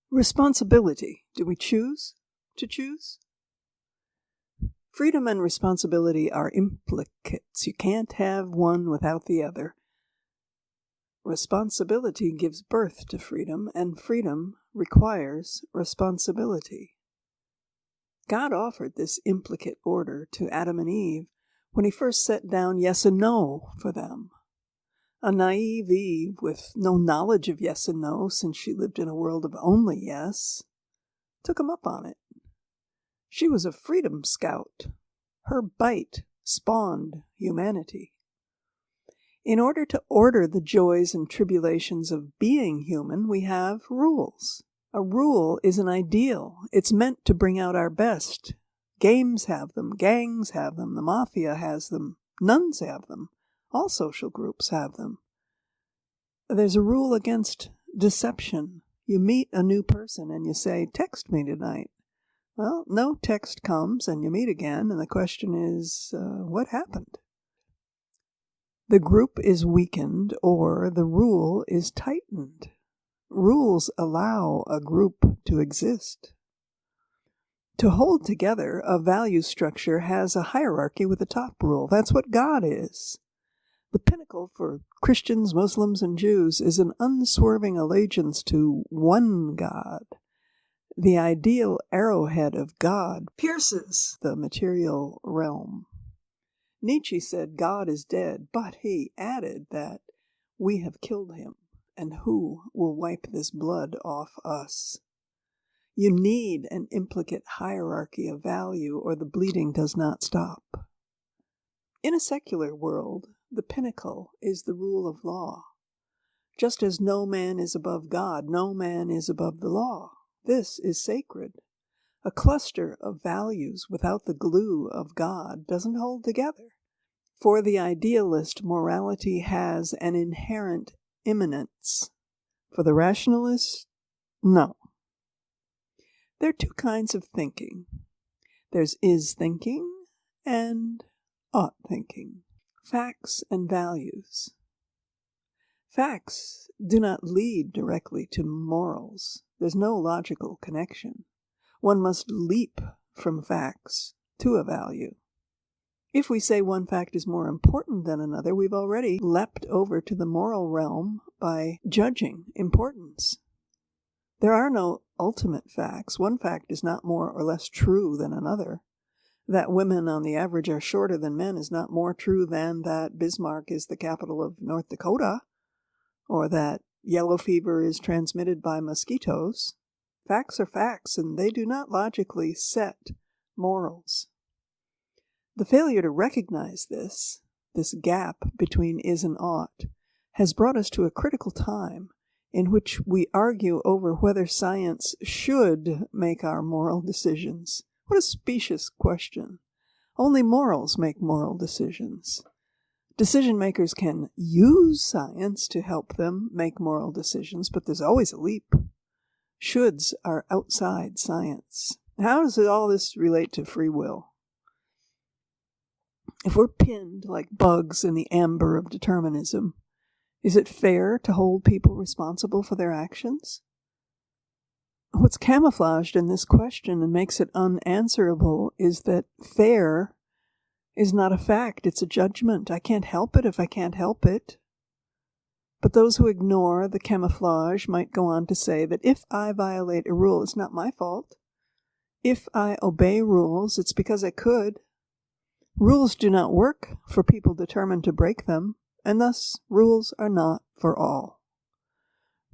Responsibility. Do we choose to choose? Freedom and responsibility are implicates. You can't have one without the other. Responsibility gives birth to freedom, and freedom requires responsibility. God offered this implicate order to Adam and Eve when he first set down yes and no for them. A naive Eve with no knowledge of yes and no, since she lived in a world of only yes, took him up on it. She was a freedom scout. Her bite spawned humanity. In order to order the joys and tribulations of being human, we have rules. A rule is an ideal. It's meant to bring out our best. Games have them. Gangs have them. The mafia has them. Nuns have them. All social groups have them. There's a rule against deception. You meet a new person and you say, text me tonight. Well, no text comes and you meet again, and the question is, what happened? The group is weakened or the rule is tightened. Rules allow a group to exist. To hold together, a value structure has a hierarchy with a top rule. That's what God is. The pinnacle for Christians, Muslims, and Jews is an unswerving allegiance to one God. The ideal arrowhead of God pierces the material realm. Nietzsche said God is dead, but he added that we have killed him, and who will wipe this blood off us? You need an implicate hierarchy of value, or the bleeding does not stop. In a secular world, the pinnacle is the rule of law. Just as no man is above God, no man is above the law. This is sacred. A cluster of values without the glue of God doesn't hold together. For the idealist, morality has an inherent immanence. For the rationalist, no. There are two kinds of thinking. There's is thinking and ought thinking. Facts and values. Facts do not lead directly to morals. There's no logical connection. One must leap from facts to a value. If we say one fact is more important than another, we've already leapt over to the moral realm by judging importance. There are no ultimate facts. One fact is not more or less true than another. That women on the average are shorter than men is not more true than that Bismarck is the capital of North Dakota, or that yellow fever is transmitted by mosquitoes. Facts are facts, and they do not logically set morals. The failure to recognize this gap between is and ought, has brought us to a critical time in which we argue over whether science should make our moral decisions. What a specious question. Only morals make moral decisions. Decision makers can use science to help them make moral decisions, but there's always a leap. Shoulds are outside science. How does all this relate to free will? If we're pinned like bugs in the amber of determinism, is it fair to hold people responsible for their actions? What's camouflaged in this question and makes it unanswerable is that fair is not a fact, it's a judgment. I can't help it if I can't help it. But those who ignore the camouflage might go on to say that if I violate a rule, it's not my fault. If I obey rules, it's because I could. Rules do not work for people determined to break them, and thus rules are not for all.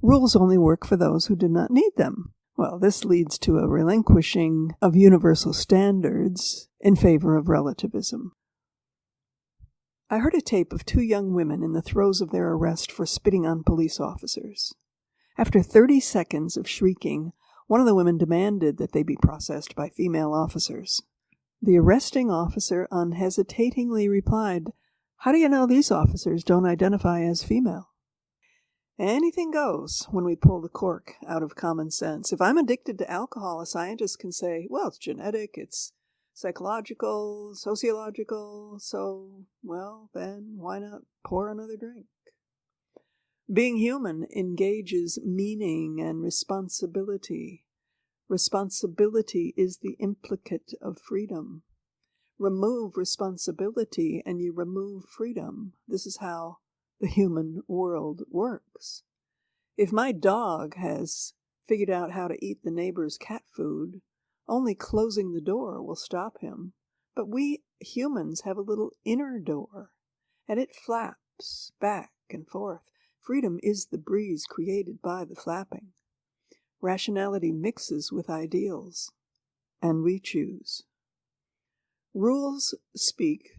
Rules only work for those who do not need them. Well, this leads to a relinquishing of universal standards in favor of relativism. I heard a tape of two young women in the throes of their arrest for spitting on police officers. After 30 seconds of shrieking, one of the women demanded that they be processed by female officers. The arresting officer unhesitatingly replied, "How do you know these officers don't identify as female?" Anything goes when we pull the cork out of common sense. If I'm addicted to alcohol, a scientist can say, well, it's genetic, it's psychological, sociological, so, well, then why not pour another drink? Being human engages meaning and responsibility. Responsibility is the implicate of freedom. Remove responsibility and you remove freedom. This is how the human world works. If my dog has figured out how to eat the neighbor's cat food, only closing the door will stop him. But we humans have a little inner door, and it flaps back and forth. Freedom is the breeze created by the flapping. Rationality mixes with ideals, and we choose. Rules speak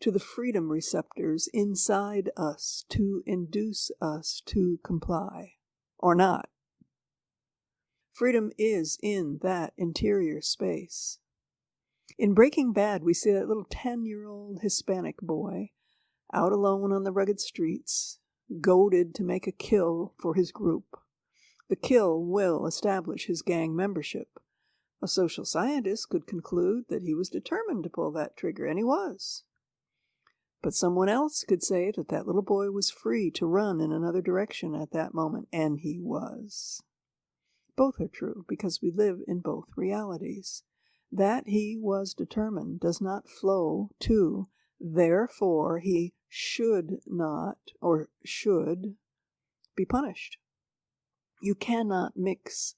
to the freedom receptors inside us to induce us to comply, or not. Freedom is in that interior space. In Breaking Bad, we see that little 10-year-old Hispanic boy out alone on the rugged streets, goaded to make a kill for his group. The kill will establish his gang membership. A social scientist could conclude that he was determined to pull that trigger, and he was. But someone else could say that that little boy was free to run in another direction at that moment, and he was. Both are true, because we live in both realities. That he was determined does not flow to, therefore he should not, or should, be punished. You cannot mix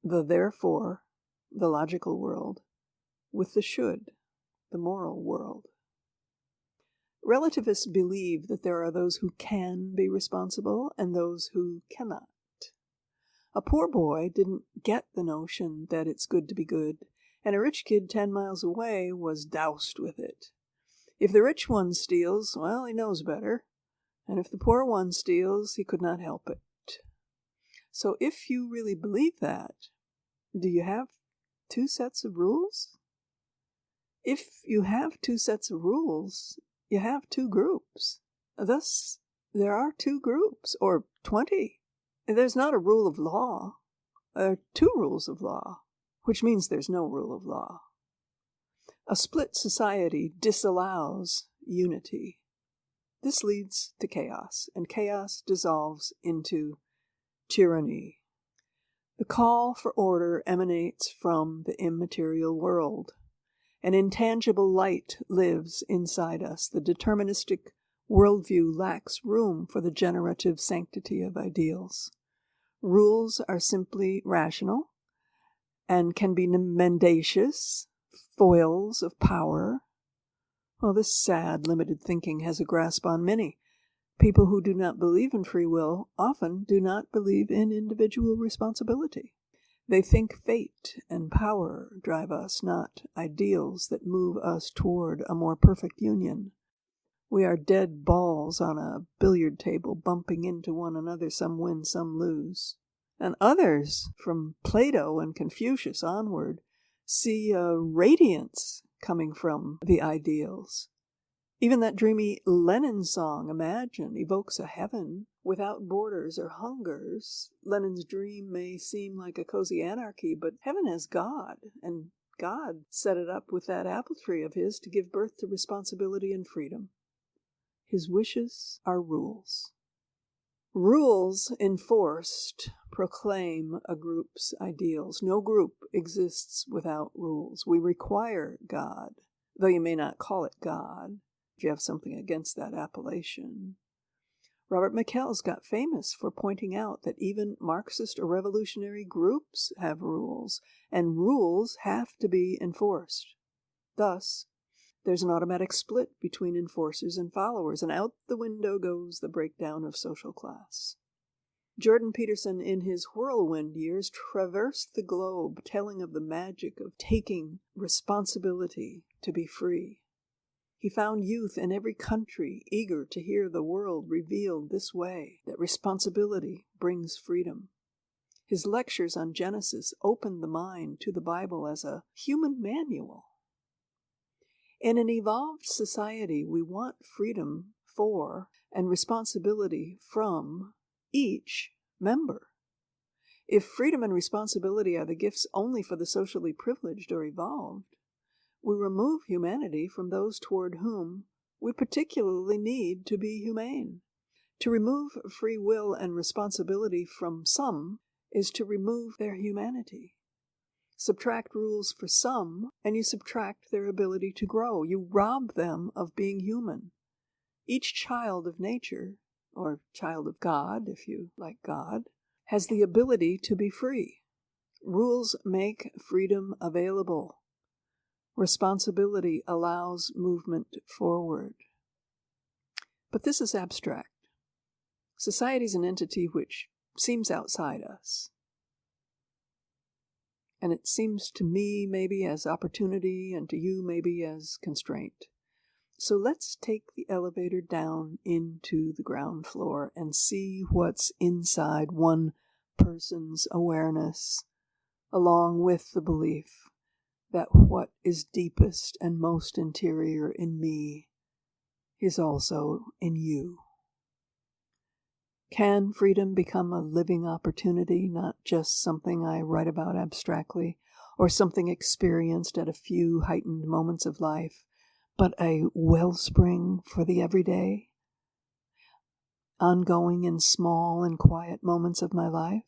the therefore, the logical world, with the should, the moral world. Relativists believe that there are those who can be responsible and those who cannot. A poor boy didn't get the notion that it's good to be good, and a rich kid 10 miles away was doused with it. If the rich one steals, well, he knows better, and if the poor one steals, he could not help it. So if you really believe that, do you have two sets of rules? If you have two sets of rules, you have two groups. Thus, there are two groups, or 20. There's not a rule of law. There are two rules of law, which means there's no rule of law. A split society disallows unity. This leads to chaos, and chaos dissolves into tyranny. The call for order emanates from the immaterial world. An intangible light lives inside us. The deterministic worldview lacks room for the generative sanctity of ideals. Rules are simply rational and can be mendacious, foils of power. Well, this sad, limited thinking has a grasp on many. People who do not believe in free will often do not believe in individual responsibility. They think fate and power drive us, not ideals that move us toward a more perfect union. We are dead balls on a billiard table bumping into one another, some win, some lose. And others, from Plato and Confucius onward, see a radiance coming from the ideals. Even that dreamy Lenin song, Imagine, evokes a heaven without borders or hungers. Lenin's dream may seem like a cozy anarchy, but heaven has God, and God set it up with that apple tree of his to give birth to responsibility and freedom. His wishes are rules. Rules enforced proclaim a group's ideals. No group exists without rules. We require God, though you may not call it God, if you have something against that appellation. Robert McKell's got famous for pointing out that even Marxist or revolutionary groups have rules, and rules have to be enforced. Thus, there's an automatic split between enforcers and followers, and out the window goes the breakdown of social class. Jordan Peterson, in his whirlwind years, traversed the globe telling of the magic of taking responsibility to be free. He found youth in every country eager to hear the world revealed this way, that responsibility brings freedom. His lectures on Genesis opened the mind to the Bible as a human manual. In an evolved society, we want freedom for and responsibility from each member. If freedom and responsibility are the gifts only for the socially privileged or evolved, we remove humanity from those toward whom we particularly need to be humane. To remove free will and responsibility from some is to remove their humanity. Subtract rules for some, and you subtract their ability to grow. You rob them of being human. Each child of nature, or child of God, if you like God, has the ability to be free. Rules make freedom available. Responsibility allows movement forward. But this is abstract. Society is an entity which seems outside us. And it seems to me maybe as opportunity, and to you maybe as constraint. So let's take the elevator down into the ground floor and see what's inside one person's awareness, along with the belief that what is deepest and most interior in me is also in you. Can freedom become a living opportunity, not just something I write about abstractly, or something experienced at a few heightened moments of life, but a wellspring for the everyday, ongoing in small and quiet moments of my life?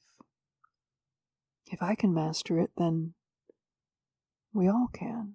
If I can master it, then we all can.